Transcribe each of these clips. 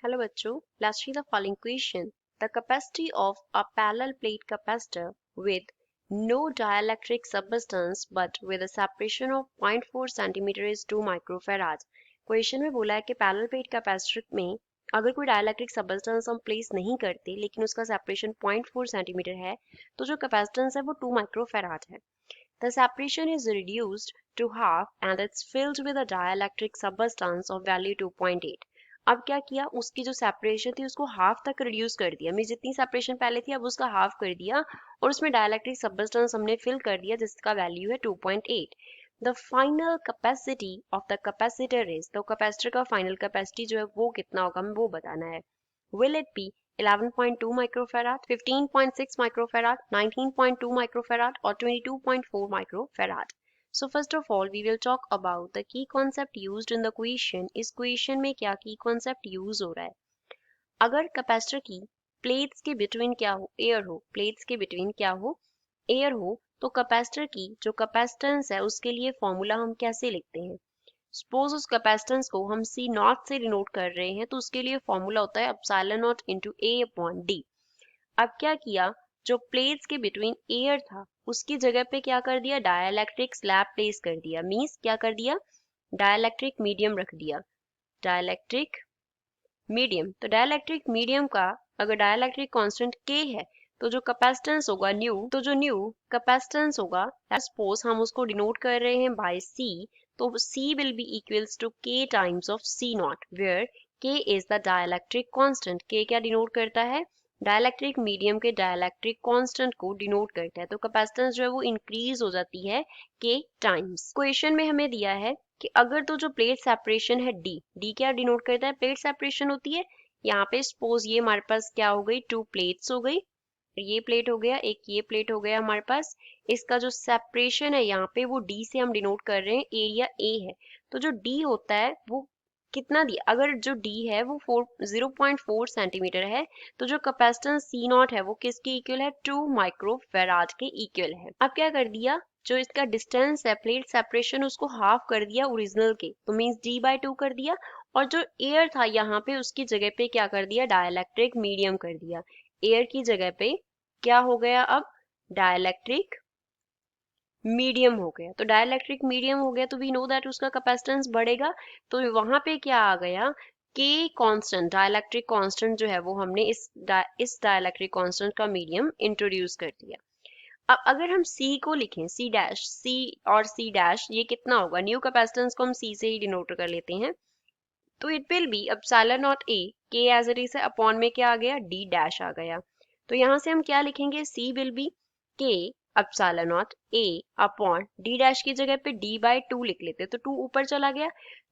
Hello बच्चों, let's see the following question. The capacity of a parallel plate capacitor with no dielectric substance but with a separation of 0.4 centimeter is 2 microfarad. Question में बोला है कि parallel plate capacitor में अगर कोई dielectric substance हम place नहीं करते लेकिन उसका सेपरेशन 0.4 सेंटीमीटर है तो जो कैपेसिटेंस है वो 2 माइक्रोफैराड है. The separation is reduced to half and it's filled with a dielectric substance of value 2.8. अब क्या किया, उसकी जो सेपरेशन थी उसको हाफ तक रिड्यूस कर दिया. मीन जितनी सेपरेशन पहले थी अब उसका हाफ कर दिया और उसमें डाइलेक्ट्रिक सबस्टेंस हमने फिल कर दिया जिसका वैल्यू है 2.8. The final capacity of the capacitor is, तो कैपेसिटर का फाइनल कैपेसिटी जो है वो कितना होगा हमें वो बताना है. Will it be 11.2 microfarad, 15.6 microfarad, 19.2 microfarad or 22.4 microfarad. So first of all we will talk about the key concept used in the question. इस question में क्या key concept use हो रहा है. अगर कैपेसिटर की प्लेट्स के बिटवीन क्या हो, एयर हो, प्लेट्स के बिटवीन क्या हो, एयर हो, तो कैपेसिटर की जो कैपेसिटेंस है उसके लिए फॉर्मूला हम कैसे लिखते हैं. सपोज उस कैपेसिटेंस को हम सी नॉट से डिनोट कर रहे हैं तो उसके लिए फॉर्मूला होता है epsilon not into A upon D. अब क्या किया, जो प्लेट्स के बिटवीन एयर था उसकी जगह पे क्या कर दिया, डाइलेक्ट्रिक स्लैब प्लेस कर दिया. मींस क्या कर दिया, डाइलेक्ट्रिक मीडियम रख दिया. डाइलेक्ट्रिक मीडियम, तो डाइलेक्ट्रिक मीडियम का अगर डाइलेक्ट्रिक कांस्टेंट के है तो जो कैपेसिटेंस होगा न्यू, तो जो न्यू कैपेसिटेंस होगा सपोज हम उसको डिनोट कर रहे हैं बाय सी, तो C will be equals to K times of C not where K is the dielectric constant. K क्या डिनोट करता है, डाइलेक्ट्रिक मीडियम के डाइलेक्ट्रिक कांस्टेंट को डिनोट करता है. तो कैपेसिटेंस जो है वो इंक्रीज हो जाती है के टाइम्स. क्वेश्चन में हमें दिया है कि अगर तो जो प्लेट सेपरेशन है डी, डी क्या डिनोट करता है, प्लेट सेपरेशन होती है. यहाँ पे सपोज ये हमारे पास क्या हो गई, टू प्लेट्स हो गई, ये प्लेट हो गया, एक ये प्लेट हो गया हमारे पास. इसका जो सेपरेशन है यहाँ पे वो डी से हम डिनोट कर रहे हैं, एरिया ए है. तो जो डी होता है वो कितना दिया, अगर जो डी है वो 0.4 सेंटीमीटर है तो जो कैपेसिटेंस सी नॉट है वो किसके इक्वल है, 2 माइक्रोफैराड के इक्वल है. अब क्या कर दिया, जो इसका डिस्टेंस है प्लेट सेपरेशन उसको हाफ कर दिया ओरिजिनल के, तो मींस डी बाय 2 कर दिया. और जो एयर था यहाँ पे उसकी जगह पे क्या कर दिया, डाइलेक्ट्रिक मीडियम कर दिया. एयर की जगह पे क्या हो गया अब, डाइलेक्ट्रिक मीडियम हो गया. तो डाइलेक्ट्रिक मीडियम हो गया तो वी नो दैट उसका कैपेसिटेंस बढ़ेगा. तो वहां पे क्या आ गया, के कांस्टेंट, डाइलेक्ट्रिक कांस्टेंट जो है वो हमने इस डाइलेक्ट्रिक कांस्टेंट का मीडियम इंट्रोड्यूस कर दिया. अब अगर हम C को लिखें, C डैश, C और C डैश ये कितना होगा, न्यू कैपेसिटेंस को हम C से ही डिनोट कर लेते हैं. तो it will be epsilon not A, K as it is है, अपॉन में क्या आ गया, D डैश आ गया. तो यहाँ से हम क्या लिखेंगे, C will be K epsilon not A upon D dash की जगह पे D बाय 2 लिख लेते, तो 2 ऊपर चला गया,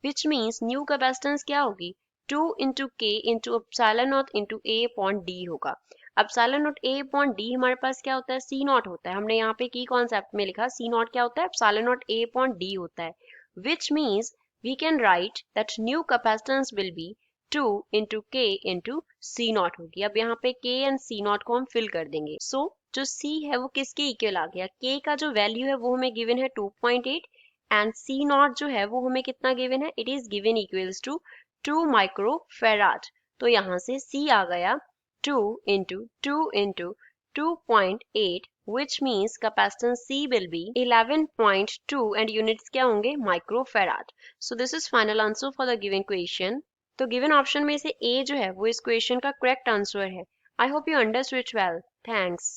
विच मीन्स न्यू कैपेसिटेंस क्या होगी, 2 इंटू के into epsilon not into A upon D होगा. Epsilon not A upon D हमारे पास क्या होता है, C नॉट होता है. हमने यहाँ पे की कॉन्सेप्ट में लिखा, C नॉट क्या होता है, epsilon not A upon D होता है. Which means we can write that new capacitance will be 2 into K into C naught होगी. अब यहाँ पे K and C naught को हम फिल कर देंगे. So जो C है वो किसके इक्वल आ गया, K का जो वैल्यू है वो हमें गिवन है 2.8 एंड C naught जो है वो हमें कितना गिवन है, it is given equals to 2 microfarad. तो यहाँ से C आ गया 2 into 2.8 which means capacitance C will be 11.2 and units क्या होंगे, microfarad. So this is final answer for the given question. तो given option में से A जो है वो इस question का correct answer है. I hope you understood it well. Thanks.